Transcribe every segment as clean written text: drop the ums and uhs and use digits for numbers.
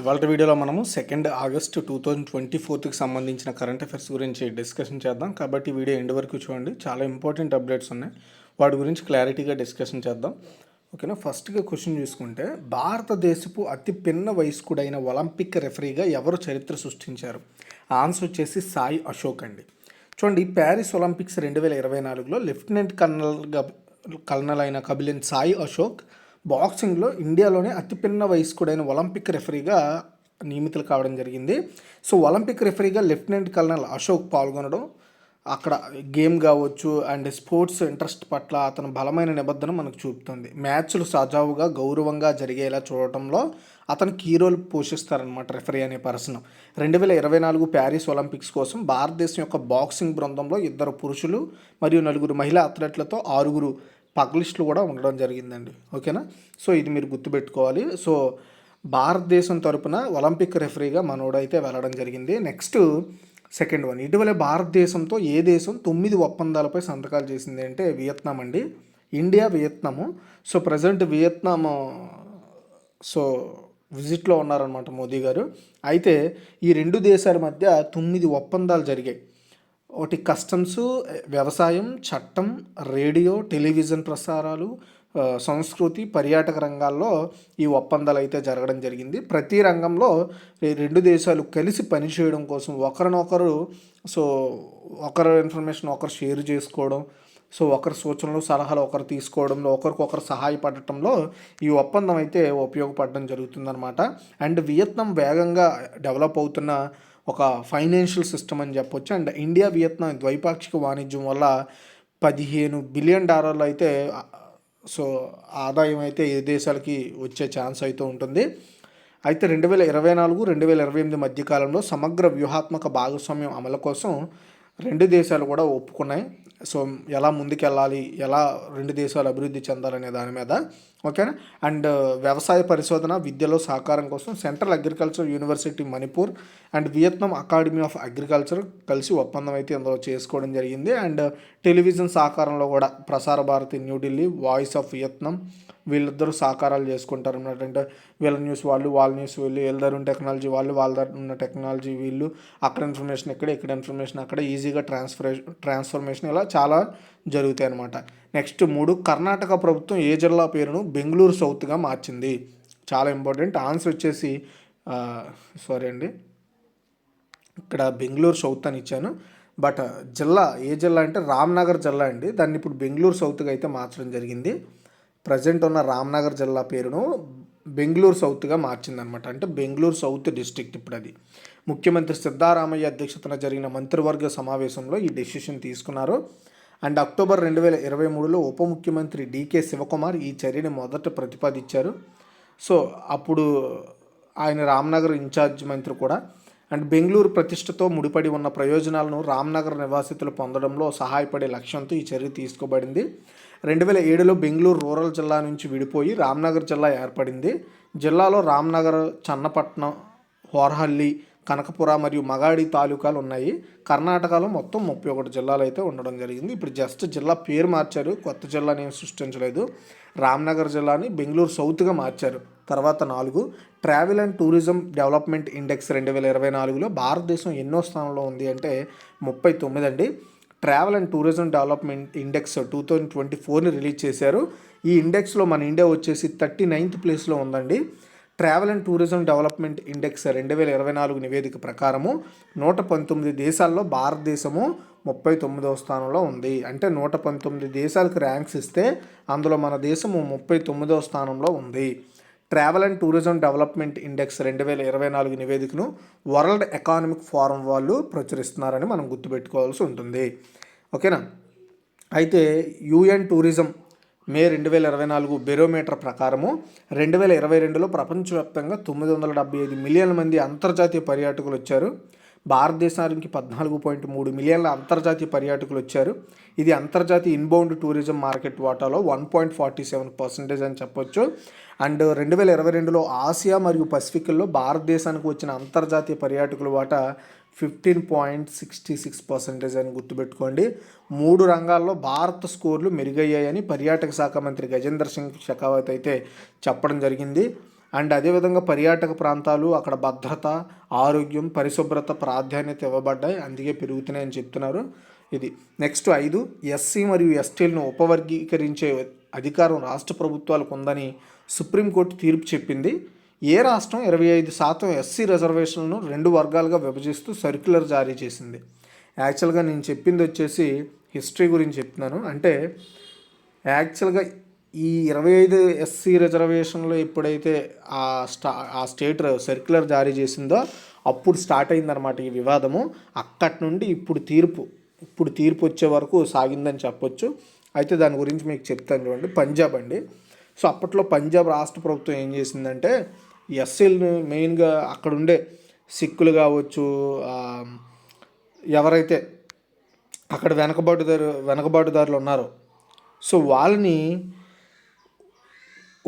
ఇవాళ వీడియోలో మనము 2 ఆగస్టు 2024కి సంబంధించిన కరెంట్ అఫైర్స్ గురించి డిస్కషన్ చేద్దాం. కాబట్టి వీడియో ఎండ్ వరకు చూడండి. చాలా ఇంపార్టెంట్ అప్డేట్స్ ఉన్నాయి, వాటి గురించి క్లారిటీగా డిస్కషన్ చేద్దాం. ఓకేనా. ఫస్ట్గా క్వశ్చన్ చూసుకుంటే, భారతదేశపు అతి పిన్న వయస్కుడైన ఒలింపిక్ రెఫరీగా ఎవరు చరిత్ర సృష్టించారు? ఆన్సర్ వచ్చేసి సాయి అశోక్ అండి. చూడండి, ప్యారిస్ ఒలింపిక్స్ 2024లో లెఫ్టినెంట్ కల్నల్ అయిన కబిలిన్ సాయి అశోక్ బాక్సింగ్లో ఇండియాలోనే అతిపిన్న వయస్కుడైన ఒలింపిక్ రెఫరీగా నియమితులు కావడం జరిగింది. సో ఒలింపిక్ రెఫరీగా లెఫ్టినెంట్ కల్నల్ అశోక్ పాల్గొనడం అక్కడ గేమ్ కావచ్చు అండ్ స్పోర్ట్స్ ఇంట్రెస్ట్ పట్ల అతను బలమైన నిబద్ధన మనకు చూపుతుంది. మ్యాచ్లు సజావుగా గౌరవంగా జరిగేలా చూడటంలో అతను కీ రోల్ పోషిస్తారనమాట రెఫరీ అనే పర్సన్. 2024 ప్యారిస్ ఒలింపిక్స్ కోసం భారతదేశం యొక్క బాక్సింగ్ బృందంలో 2 పురుషులు మరియు 4 మహిళా అథ్లెట్లతో 6 పగ్లిస్టులు కూడా ఉండడం జరిగిందండి. ఓకేనా. సో ఇది మీరు గుర్తుపెట్టుకోవాలి. సో భారతదేశం తరపున ఒలింపిక్ రెఫరీగా మనోడైతే వెళ్ళడం జరిగింది. నెక్స్ట్ సెకండ్ వన్, ఇటీవల భారతదేశంతో ఏ దేశం 9 ఒప్పందాలపై సంతకాలు చేసింది అంటే వియత్నాం అండి. India Vietnam. So present Vietnam so విజిట్లో ఉన్నారనమాట మోదీ గారు. అయితే ఈ 2 దేశాల మధ్య 9 ఒప్పందాలు జరిగాయి. ఒకటి కస్టమ్స్, వ్యవసాయం, చట్టం, రేడియో, టెలివిజన్ ప్రసారాలు, సంస్కృతి, పర్యాటక రంగాల్లో ఈ ఒప్పందాలు అయితే జరగడం జరిగింది. ప్రతి రంగంలో 2 దేశాలు కలిసి పనిచేయడం కోసం ఒకరినొకరు ఒకరి ఇన్ఫర్మేషన్ ఒకరు షేర్ చేసుకోవడం, ఒకరి సూచనలు సలహాలు ఒకరు తీసుకోవడంలో, ఒకరికొకరు సహాయపడటంలో ఈ ఒప్పందం అయితే ఉపయోగపడడం జరుగుతుందన్నమాట. అండ్ వియత్నాం వేగంగా డెవలప్ అవుతున్న ఒక ఫైనాన్షియల్ సిస్టమ్ అని చెప్పొచ్చు. అండ్ ఇండియా వియత్నాం ద్వైపాక్షిక వాణిజ్యం వల్ల $15 బిలియన్ అయితే ఆదాయం అయితే ఏ దేశాలకి వచ్చే ఛాన్స్ అయితే ఉంటుంది. అయితే 2024-2028 మధ్యకాలంలో సమగ్ర వ్యూహాత్మక భాగస్వామ్యం అమలు కోసం 2 దేశాలు కూడా ఒప్పుకున్నాయి. ఎలా ముందుకెళ్ళాలి, ఎలా 2 దేశాలు అభివృద్ధి చెందాలనే దాని మీద. ఓకేనా. అండ్ వ్యవసాయ పరిశోధన విద్యలో సహకారం కోసం central agriculture university Manipur and Vietnam academy of agriculture కలిసి ఒప్పందం అయితే ఇందులో చేసుకోవడం జరిగింది. అండ్ టెలివిజన్ సహకారంలో కూడా Prasar Bharati New Delhi, voice of Vietnam వీళ్ళిద్దరూ సహకారాలు చేసుకుంటారు అన్నమాట. అంటే వీళ్ళ న్యూస్ వాళ్ళు, వాళ్ళ న్యూస్ వీళ్ళు, వీళ్ళ దగ్గర ఉన్న టెక్నాలజీ వాళ్ళు, వాళ్ళ దగ్గర ఉన్న టెక్నాలజీ వీళ్ళు, అక్కడ ఇన్ఫర్మేషన్ ఇక్కడ ఇన్ఫర్మేషన్ అక్కడ, ఈజీగా ట్రాన్స్ఫర్మేషన్ ఇలా చాలా జరుగుతాయి అన్నమాట. నెక్స్ట్ 3, కర్ణాటక ప్రభుత్వం ఏ జిల్లా పేరును బెంగళూరు సౌత్గా మార్చింది? చాలా ఇంపార్టెంట్. ఆన్సర్ వచ్చేసి ఇక్కడ బెంగళూరు సౌత్ అని ఇచ్చాను, బట్ ఏ జిల్లా అంటే రామ్నగర్ జిల్లా అండి. దాన్ని ఇప్పుడు బెంగళూరు సౌత్గా అయితే మార్చడం జరిగింది. ప్రజెంట్ ఉన్న రామ్నగర్ జిల్లా పేరును బెంగళూరు సౌత్గా మార్చిందనమాట. అంటే బెంగళూరు సౌత్ డిస్ట్రిక్ట్ ఇప్పుడు అది. ముఖ్యమంత్రి సిద్ధారామయ్య అధ్యక్షతన జరిగిన మంత్రివర్గ సమావేశంలో ఈ డెసిషన్ తీసుకున్నారు. అండ్ అక్టోబర్ 2023లో ఉప ముఖ్యమంత్రి డికే శివకుమార్ ఈ చర్యని మొదట ప్రతిపాదించారు. అప్పుడు ఆయన రామ్నగర్ ఇన్ఛార్జ్ మంత్రి కూడా. అండ్ బెంగళూరు ప్రతిష్టతో ముడిపడి ఉన్న ప్రయోజనాలను రామ్నగర్ నివాసితులు పొందడంలో సహాయపడే లక్ష్యంతో ఈ చర్య తీసుకోబడింది. 2007లో బెంగళూరు రూరల్ జిల్లా నుంచి విడిపోయి రామ్నగర్ జిల్లా ఏర్పడింది. జిల్లాలో రామ్నగర్, చన్నపట్నం, హోర్హల్లి, కనకపుర మరియు మగాడి తాలూకాలు ఉన్నాయి. కర్ణాటకలో మొత్తం 31 జిల్లాలు అయితే ఉండడం జరిగింది. ఇప్పుడు జస్ట్ జిల్లా పేరు మార్చారు, కొత్త జిల్లాని ఏం సృష్టించలేదు. రామ్నగర్ జిల్లాని బెంగళూరు సౌత్గా మార్చారు. తర్వాత 4, travel and tourism development index 2024లో భారతదేశం ఎన్నో స్థానంలో ఉంది అంటే 39 అండి. Travel and tourism development index 2024ని రిలీజ్ చేశారు. ఈ ఇండెక్స్లో మన ఇండియా వచ్చేసి 39th ప్లేస్లో ఉందండి. Travel and tourism development index 2024 నివేదిక ప్రకారము 119 దేశాల్లో భారతదేశము 39వ స్థానంలో ఉంది. అంటే 119 దేశాలకు ర్యాంక్స్ ఇస్తే అందులో మన దేశము 39వ స్థానంలో ఉంది. Travel and tourism development index 2024 నివేదికను వరల్డ్ ఎకనామిక్ ఫోరం వాళ్ళు ప్రచురిస్తున్నారని మనం గుర్తుపెట్టుకోవాల్సి ఉంటుంది. ఓకేనా. అయితే యుఎన్ టూరిజం మే 2024 బెరోమీటర్ ప్రకారము 2022లో ప్రపంచవ్యాప్తంగా 975 మిలియన్ల మంది అంతర్జాతీయ పర్యాటకులు వచ్చారు. భారతదేశానికి 14.3 మిలియన్ల అంతర్జాతీయ పర్యాటకులు వచ్చారు. ఇది అంతర్జాతీయ ఇన్బౌండ్ టూరిజం మార్కెట్ వాటాలో 1.47% అని చెప్పొచ్చు. అండ్ 2022లో ఆసియా మరియు పసిఫిక్లో భారతదేశానికి వచ్చిన అంతర్జాతీయ పర్యాటకుల వాటా 15.66% అని గుర్తుపెట్టుకోండి. 3 రంగాల్లో భారత స్కోర్లు మెరుగయ్యాయని పర్యాటక శాఖ మంత్రి గజేంద్ర సింగ్ షెకావత్ అయితే చెప్పడం జరిగింది. అండ్ అదేవిధంగా పర్యాటక ప్రాంతాలు అక్కడ భద్రత, ఆరోగ్యం, పరిశుభ్రత ప్రాధాన్యత ఇవ్వబడ్డాయి, అందుకే పెరుగుతున్నాయని చెప్తున్నారు. ఇది నెక్స్ట్ 5, ఎస్సీ మరియు ఎస్టీలను ఉపవర్గీకరించే అధికారం రాష్ట్ర ప్రభుత్వాలకు ఉందని సుప్రీంకోర్టు తీర్పు చెప్పింది. ఏ రాష్ట్రం 25% ఎస్సీ రిజర్వేషన్లను 2 వర్గాలుగా విభజిస్తూ సర్క్యులర్ జారీ చేసింది. యాక్చువల్గా నేను చెప్పింది వచ్చేసి హిస్టరీ గురించి చెప్తున్నాను. అంటే యాక్చువల్గా ఈ 25 ఎస్సీ రిజర్వేషన్లో ఎప్పుడైతే ఆ స్టేట్ సర్క్యులర్ జారీ చేసిందో అప్పుడు స్టార్ట్ అయిందనమాట ఈ వివాదము. అక్కడి నుండి ఇప్పుడు తీర్పు వచ్చే వరకు సాగిందని చెప్పొచ్చు. అయితే దాని గురించి మీకు చెప్తాను చూడండి. పంజాబ్ అండి. సో అప్పట్లో పంజాబ్ రాష్ట్ర ప్రభుత్వం ఏం చేసిందంటే ఎస్సీలను మెయిన్గా అక్కడ ఉండే సిక్కులు కావచ్చు, ఎవరైతే అక్కడ వెనకబాటుదారులు ఉన్నారో సో వాళ్ళని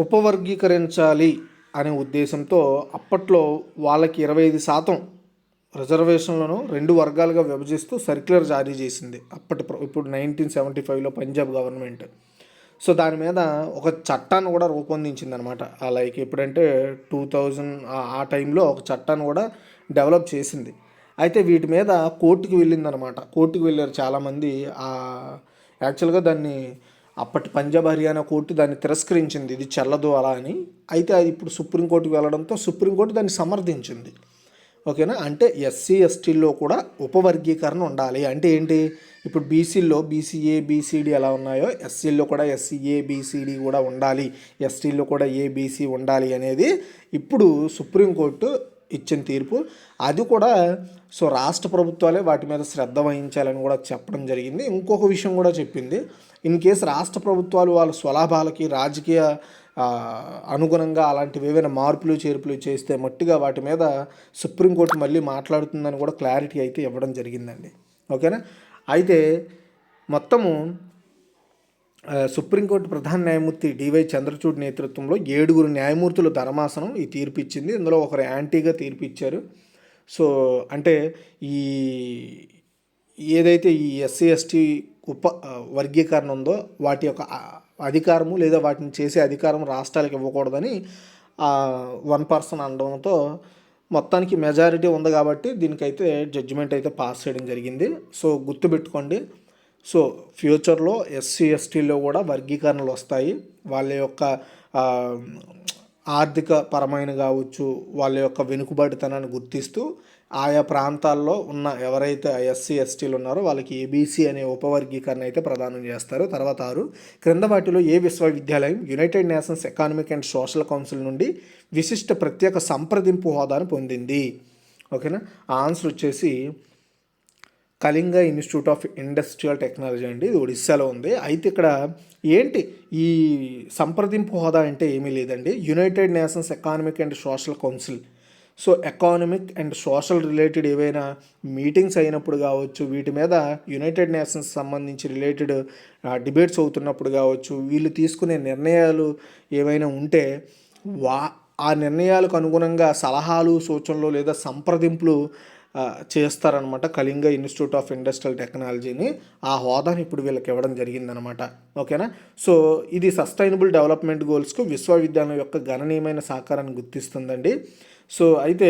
ఉపవర్గీకరించాలి అనే ఉద్దేశంతో అప్పట్లో వాళ్ళకి 25% రిజర్వేషన్లను 2 వర్గాలుగా విభజిస్తూ సర్క్యులర్ జారీ చేసింది ఇప్పుడు 1975లో పంజాబ్ గవర్నమెంట్. సో దాని మీద ఒక చట్టాన్ని కూడా రూపొందించింది అనమాట. లైక్ ఎప్పుడంటే 2000 ఆ టైంలో ఒక చట్టాన్ని కూడా డెవలప్ చేసింది. అయితే వీటి మీద కోర్టుకు వెళ్ళిందనమాట. కోర్టుకు వెళ్ళారు చాలామంది. యాక్చువల్గా దాన్ని అప్పటి పంజాబ్ హర్యానా కోర్టు దాన్ని తిరస్కరించింది, ఇది చెల్లదు అలా అని. అయితే అది ఇప్పుడు సుప్రీంకోర్టుకు వెళ్ళడంతో సుప్రీంకోర్టు దాన్ని సమర్థించింది. ఓకేనా. అంటే ఎస్సీ ఎస్టీల్లో కూడా ఉపవర్గీకరణ ఉండాలి. అంటే ఏంటి, ఇప్పుడు బీసీల్లో బీసీఏ బీసీడీ ఎలా ఉన్నాయో ఎస్సీల్లో కూడా ఎస్సీఏ బీసీడీ కూడా ఉండాలి, ఎస్టీల్లో కూడా ఏబీసీ ఉండాలి అనేది ఇప్పుడు సుప్రీంకోర్టు ఇచ్చిన తీర్పు. అది కూడా సో రాష్ట్ర ప్రభుత్వాలే వాటి మీద శ్రద్ధ వహించాలని కూడా చెప్పడం జరిగింది. ఇంకొక విషయం కూడా చెప్పింది, ఇన్ కేసు రాష్ట్ర ప్రభుత్వాలు వాళ్ళ స్వలాభాలకి రాజకీయ అనుగుణంగా అలాంటివి ఏవైనా మార్పులు చేర్పులు చేస్తే మట్టుగా వాటి మీద సుప్రీంకోర్టు మళ్ళీ మాట్లాడుతుందని కూడా క్లారిటీ అయితే ఇవ్వడం జరిగిందండి. ఓకేనా. అయితే మొత్తము సుప్రీంకోర్టు ప్రధాన న్యాయమూర్తి డివై చంద్రచూడ్ నేతృత్వంలో 7 న్యాయమూర్తుల ధర్మాసనం ఈ తీర్పు ఇచ్చింది. ఇందులో ఒకరు యాంటీగా తీర్పు ఇచ్చారు. సో అంటే ఏదైతే ఈ ఎస్సీ ఎస్టీ వర్గీకరణ ఉందో వాటి యొక్క అధికారము లేదా వాటిని చేసే అధికారం రాష్ట్రాలకు ఇవ్వకూడదని 1% అనడంతో మొత్తానికి మెజారిటీ ఉంది కాబట్టి దీనికైతే జడ్జిమెంట్ అయితే పాస్ చేయడం జరిగింది. సో గుర్తుపెట్టుకోండి. సో ఫ్యూచర్లో ఎస్సీ ఎస్టీలో కూడా వర్గీకరణలు వస్తాయి. వాళ్ళ యొక్క ఆర్థిక పరమైన కావచ్చు, వాళ్ళ యొక్క వెనుకబడితనాన్ని గుర్తిస్తూ ఆయా ప్రాంతాల్లో ఉన్న ఎవరైతే ఎస్సీ ఎస్టీలు ఉన్నారో వాళ్ళకి ఏబీసీ అనే ఉపవర్గీకరణ అయితే ప్రదానం చేస్తారు. తర్వాత 6, క్రింద వాటిలో ఏ విశ్వవిద్యాలయం United nations economic and social council నుండి విశిష్ట ప్రత్యేక సంప్రదింపు హోదాను పొందింది. ఓకేనా. ఆన్సర్ వచ్చేసి Kalinga institute of industrial technology అండి. ఇది ఒడిస్సాలో ఉంది. అయితే ఇక్కడ ఏంటి ఈ సంప్రదింపు హోదా అంటే ఏమీ లేదండి. United nations economic and social council. So economic and social related ఏవైనా మీటింగ్స్ అయినప్పుడు కావచ్చు, వీటి మీద యునైటెడ్ నేషన్స్ సంబంధించి రిలేటెడ్ డిబేట్స్ అవుతున్నప్పుడు కావచ్చు, వీళ్ళు తీసుకునే నిర్ణయాలు ఏవైనా ఉంటే ఆ నిర్ణయాలకు అనుగుణంగా సలహాలు సూచనలు లేదా సంప్రదింపులు చేస్తారనమాట. కళింగ ఇన్స్టిట్యూట్ ఆఫ్ ఇండస్ట్రియల్ టెక్నాలజీని ఆ హోదాని ఇప్పుడు వీళ్ళకి ఇవ్వడం జరిగిందనమాట. ఓకేనా. సో ఇది సస్టైనబుల్ డెవలప్మెంట్ గోల్స్కు విశ్వవిద్యాలయం యొక్క గణనీయమైన సహకారాన్ని గుర్తిస్తుందండి. సో అయితే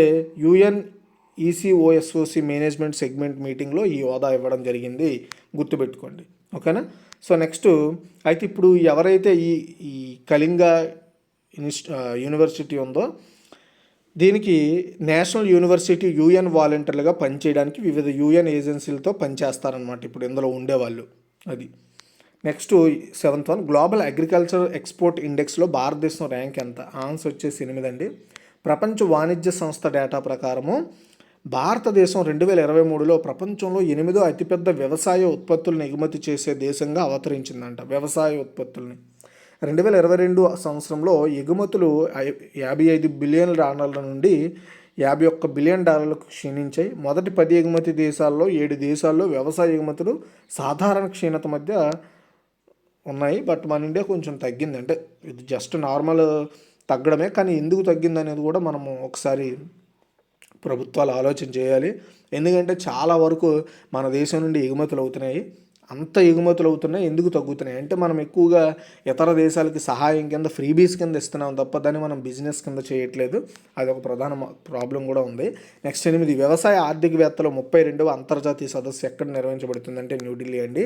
UNECOSOC మేనేజ్మెంట్ సెగ్మెంట్ మీటింగ్లో ఈ హోదా ఇవ్వడం జరిగింది, గుర్తుపెట్టుకోండి. ఓకేనా. సో నెక్స్ట్ అయితే ఇప్పుడు ఎవరైతే ఈ కళింగ యూనివర్సిటీ ఉందో దీనికి నేషనల్ యూనివర్సిటీ UN వాలంటీర్లుగా పనిచేయడానికి వివిధ UN ఏజెన్సీలతో పనిచేస్తారనమాట ఇప్పుడు ఇందులో ఉండేవాళ్ళు. అది next 7th one, global agriculture export ఇండెక్స్లో భారతదేశం ర్యాంక్ ఎంత? ఆన్సర్ వచ్చేసి 8 అండి. ప్రపంచ వాణిజ్య సంస్థ డేటా ప్రకారము భారతదేశం 2023లో ప్రపంచంలో 8వ అతిపెద్ద వ్యవసాయ ఉత్పత్తులను ఎగుమతి చేసే దేశంగా అవతరించిందంట. వ్యవసాయ ఉత్పత్తుల్ని 2022 సంవత్సరంలో ఎగుమతులు $55 బిలియన్ నుండి $51 బిలియన్ క్షీణించాయి. మొదటి 10 ఎగుమతి దేశాల్లో 7 దేశాల్లో వ్యవసాయ ఎగుమతులు సాధారణ క్షీణత మధ్య ఉన్నాయి. బట్ మన ఇండియా కొంచెం తగ్గింది. అంటే ఇది జస్ట్ నార్మల్ తగ్గడమే, కానీ ఎందుకు తగ్గింది అనేది కూడా మనము ఒకసారి ప్రభుత్వాలు ఆలోచన చేయాలి. ఎందుకంటే చాలా వరకు మన దేశం నుండి ఎగుమతులు అవుతున్నాయి. అంత ఎగుమతులు అవుతున్నాయి, ఎందుకు తగ్గుతున్నాయి అంటే మనం ఎక్కువగా ఇతర దేశాలకి సహాయం కింద ఫ్రీబీస్ కింద ఇస్తున్నాం తప్ప దాన్ని మనం బిజినెస్ కింద చేయట్లేదు. అది ఒక ప్రధాన ప్రాబ్లం కూడా ఉంది. నెక్స్ట్ 8 వ్యవసాయ ఆర్థికవేత్తలు 32వ అంతర్జాతీయ సదస్సు ఎక్కడ నిర్వహించబడుతుందంటే న్యూఢిల్లీ అండి.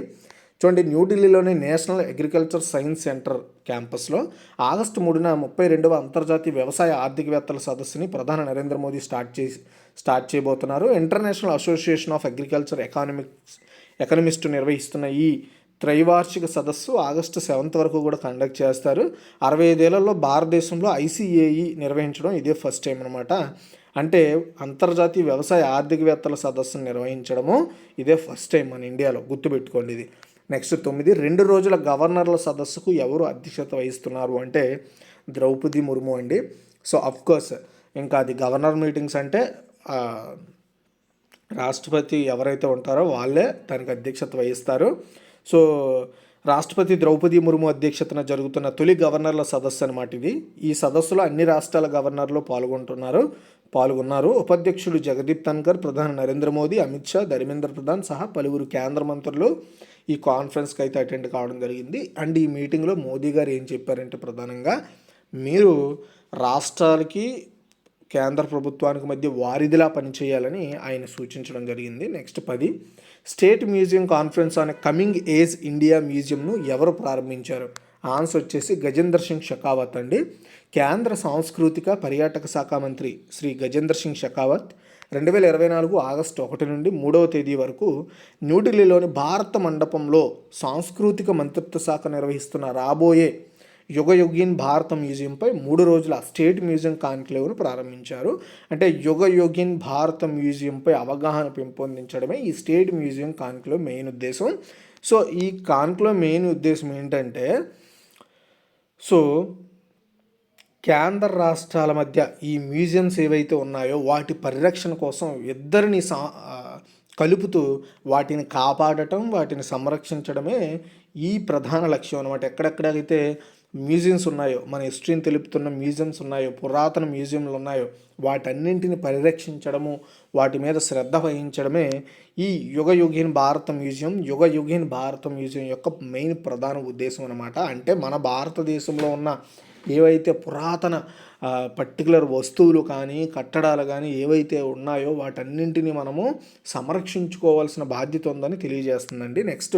చూడండి, న్యూఢిల్లీలోని నేషనల్ అగ్రికల్చర్ సైన్స్ సెంటర్ క్యాంపస్లో ఆగస్టు 3న 32వ అంతర్జాతీయ వ్యవసాయ ఆర్థికవేత్తల సదస్సుని ప్రధాని నరేంద్ర మోదీ స్టార్ట్ చేయబోతున్నారు. International association of agriculture economist నిర్వహిస్తున్న ఈ త్రైవార్షిక సదస్సు ఆగస్టు 7 వరకు కూడా కండక్ట్ చేస్తారు. 65 ఏళ్లలో భారతదేశంలో ICAE నిర్వహించడం ఇదే ఫస్ట్ టైం అనమాట. అంటే అంతర్జాతీయ వ్యవసాయ ఆర్థికవేత్తల సదస్సును నిర్వహించడము ఇదే ఫస్ట్ టైం మన ఇండియాలో, గుర్తుపెట్టుకోండి ఇది. నెక్స్ట్ 9, 2 రోజుల గవర్నర్ల సదస్సుకు ఎవరు అధ్యక్షత వహిస్తున్నారు అంటే ద్రౌపది ముర్ము అండి. సో అఫ్కోర్స్ ఇంకా అది గవర్నర్ మీటింగ్స్ అంటే రాష్ట్రపతి ఎవరైతే ఉంటారో వాళ్ళే దానికి అధ్యక్షత వహిస్తారు. సో రాష్ట్రపతి ద్రౌపది ముర్ము అధ్యక్షతన జరుగుతున్న తొలి గవర్నర్ల సదస్సు అనమాట ఇది. ఈ సదస్సులో అన్ని రాష్ట్రాల గవర్నర్లు పాల్గొన్నారు. ఉపాధ్యక్షుడు జగదీప్ ధన్కర్, ప్రధాని నరేంద్ర మోదీ, అమిత్ షా, ధర్మేంద్ర ప్రధాన్ సహా పలువురు కేంద్ర మంత్రులు ఈ కాన్ఫరెన్స్కి అయితే అటెండ్ కావడం జరిగింది. అండ్ ఈ మీటింగ్లో మోదీ గారు ఏం చెప్పారంటే ప్రధానంగా మీరు రాష్ట్రాలకి కేంద్ర ప్రభుత్వానికి మధ్య వారిదిలా పనిచేయాలని ఆయన సూచించడం జరిగింది. Next 10, state museum conference on coming age India మ్యూజియంను ఎవరు ప్రారంభించారు? ఆన్సర్ వచ్చేసి గజేందర్ సింగ్ షెకావత్ అండి. కేంద్ర సాంస్కృతిక పర్యాటక శాఖ మంత్రి శ్రీ గజేందర్ సింగ్ షెకావత్ 2024 ఆగస్టు 1 నుండి 3వ తేదీ వరకు న్యూఢిల్లీలోని భారత మండపంలో సాంస్కృతిక మంత్రిత్వ శాఖ నిర్వహిస్తున్న రాబోయే యుగయుగీన్ భారత మ్యూజియంపై 3 రోజుల స్టేట్ మ్యూజియం కాన్క్లేవ్ను ప్రారంభించారు. అంటే యుగయుగీన్ భారత మ్యూజియంపై అవగాహన పెంపొందించడమే ఈ స్టేట్ మ్యూజియం కాన్క్లేవ్ మెయిన్ ఉద్దేశం. సో ఈ కాన్క్లేవ్ మెయిన్ ఉద్దేశం ఏంటంటే కేంద్ర రాష్ట్రాల మధ్య ఈ మ్యూజియంస్ ఏవైతే ఉన్నాయో వాటి పరిరక్షణ కోసం ఇద్దరిని కలుపుతూ వాటిని కాపాడటం, వాటిని సంరక్షించడమే ఈ ప్రధాన లక్ష్యం అనమాట. ఎక్కడెక్కడైతే మ్యూజియంస్ ఉన్నాయో, మన హిస్టరీని తెలుపుతున్న మ్యూజియంస్ ఉన్నాయో, పురాతన మ్యూజియంలు ఉన్నాయో వాటన్నింటిని పరిరక్షించడము, వాటి మీద శ్రద్ధ వహించడమే ఈ యుగయుగీన్ భారత మ్యూజియం యొక్క మెయిన్ ప్రధాన ఉద్దేశం అనమాట. అంటే మన భారతదేశంలో ఉన్న ఏవైతే పురాతన పర్టికులర్ వస్తువులు కానీ కట్టడాలు కానీ ఏవైతే ఉన్నాయో వాటన్నింటినీ మనము సంరక్షించుకోవాల్సిన బాధ్యత ఉందని తెలియజేస్తుందండి. Next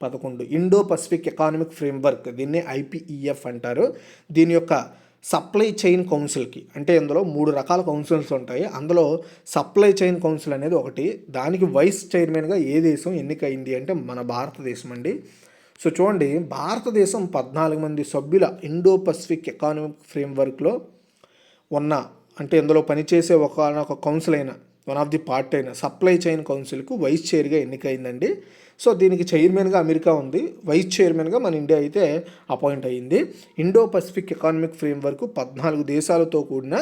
11, Indo Pacific economic framework, దీన్ని IPEF అంటారు. దీని యొక్క సప్లై చైన్ కౌన్సిల్కి, అంటే ఇందులో 3 రకాల కౌన్సిల్స్ ఉంటాయి. అందులో సప్లై చైన్ కౌన్సిల్ అనేది ఒకటి. దానికి వైస్ చైర్మన్గా ఏ దేశం ఎన్నికైంది అంటే మన భారతదేశం అండి. సో చూడండి, భారతదేశం 14 మంది సభ్యుల ఇండో పసిఫిక్ ఎకానమిక్ ఫ్రేమ్వర్క్లో ఉన్న, అంటే ఇందులో పనిచేసే ఒక కౌన్సిల్ అయిన వన్ ఆఫ్ ది పార్ట్ అయిన సప్లై చైన్ కౌన్సిల్కు వైస్ చైర్గా ఎన్నికైందండి. సో దీనికి చైర్మన్గా అమెరికా ఉంది, వైస్ చైర్మన్గా మన ఇండియా అయితే అపాయింట్ అయ్యింది. ఇండో పసిఫిక్ ఎకానమిక్ ఫ్రేమ్వర్క్ 14 దేశాలతో కూడిన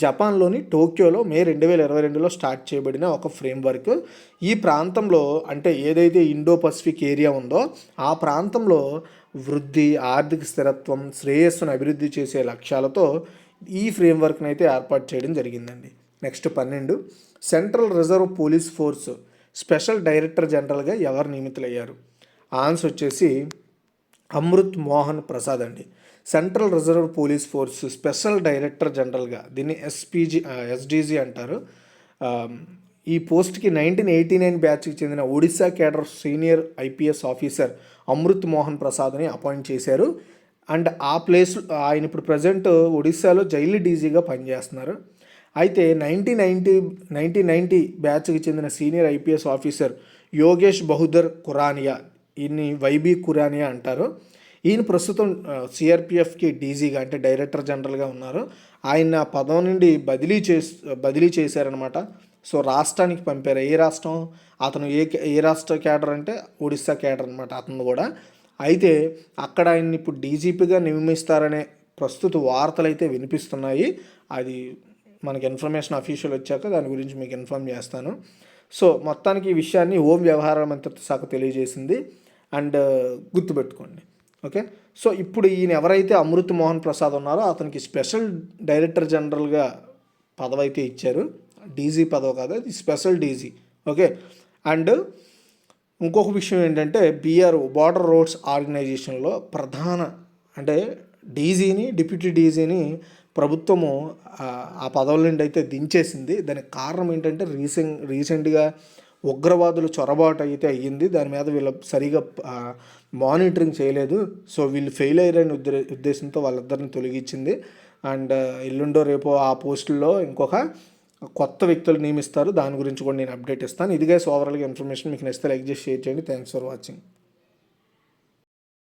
జపాన్లోని టోక్యోలో మే 2022లో స్టార్ట్ చేయబడిన ఒక ఫ్రేమ్వర్క్. ఈ ప్రాంతంలో, అంటే ఏదైతే ఇండో పసిఫిక్ ఏరియా ఉందో ఆ ప్రాంతంలో వృద్ధి, ఆర్థిక స్థిరత్వం, శ్రేయస్సును అభివృద్ధి చేసే లక్ష్యాలతో ఈ ఫ్రేమ్వర్క్ని అయితే ఏర్పాటు చేయడం జరిగిందండి. Next 12, central reserve police force special director జనరల్గా ఎవరు నియమితులయ్యారు? ఆన్సర్ వచ్చేసి అమృత్ మోహన్ ప్రసాద్ అండి. Central reserve police force special director జనరల్గా, దీన్ని SDG అంటారు. ఈ పోస్ట్కి 1989 బ్యాచ్కి చెందిన Odisha cadre senior IPS officer Amrit Mohan ప్రసాద్ని అపాయింట్ చేశారు. అండ్ ఆ ప్లేస్ ఆయన ఇప్పుడు ప్రజెంట్ ఒడిశాలో జైలు DGగా పనిచేస్తున్నారు. అయితే 1990 బ్యాచ్కి చెందిన సీనియర్ IPS ఆఫీసర్ యోగేష్ బహుదర్ కురానియా, ఈయన్ని YB కురానియా అంటారు. ఈయన ప్రస్తుతం CRPFకి DGగా, అంటే డైరెక్టర్ జనరల్గా ఉన్నారు. ఆయన పదవి నుండి బదిలీ చేశారనమాట. సో రాష్ట్రానికి పంపారు. ఏ రాష్ట్రం? అతను ఏ రాష్ట్ర క్యాడర్ అంటే ఒడిశా క్యాడర్ అనమాట అతను కూడా. అయితే అక్కడ ఆయన్ని ఇప్పుడు DGPగా నియమిస్తారనే ప్రస్తుత వార్తలు అయితే వినిపిస్తున్నాయి. అది మనకి ఇన్ఫర్మేషన్ అఫీషియల్ వచ్చాక దాని గురించి మీకు ఇన్ఫార్మ్ చేస్తాను. సో మొత్తానికి ఈ విషయాన్ని హోం వ్యవహారాల మంత్రిత్వ శాఖ తెలియజేసింది. అండ్ గుర్తుపెట్టుకోండి, ఓకే. సో ఇప్పుడు ఈయన ఎవరైతే అమృత్ మోహన్ ప్రసాద్ ఉన్నారో అతనికి స్పెషల్ డైరెక్టర్ జనరల్గా పదవి అయితే ఇచ్చారు. DG పదవి కాదు, అది స్పెషల్ DG, ఓకే. అండ్ ఇంకొక విషయం ఏంటంటే బీఆర్ బార్డర్ రోడ్స్ ఆర్గనైజేషన్లో అంటే డిప్యూటీ డీజీని ప్రభుత్వము ఆ పదవుల నుండి అయితే దించేసింది. దానికి కారణం ఏంటంటే రీసెంట్గా ఉగ్రవాదులు చొరబాటు అయితే అయ్యింది. దాని మీద వీళ్ళు సరిగా మానిటరింగ్ చేయలేదు. సో వీళ్ళు ఫెయిల్ అయ్యారని ఉద్దేశంతో వాళ్ళిద్దరిని తొలగించింది. అండ్ ఎల్లుండో రేపో ఆ పోస్టుల్లో ఇంకొక కొత్త వ్యక్తులు నియమిస్తారు. దాని గురించి కూడా నేను అప్డేట్ ఇస్తాను. ఇదిగా ఓవరాల్గా ఇన్ఫర్మేషన్. మీకు నచ్చితే లైక్ చేసి షేర్ చేయండి. Thanks for watching.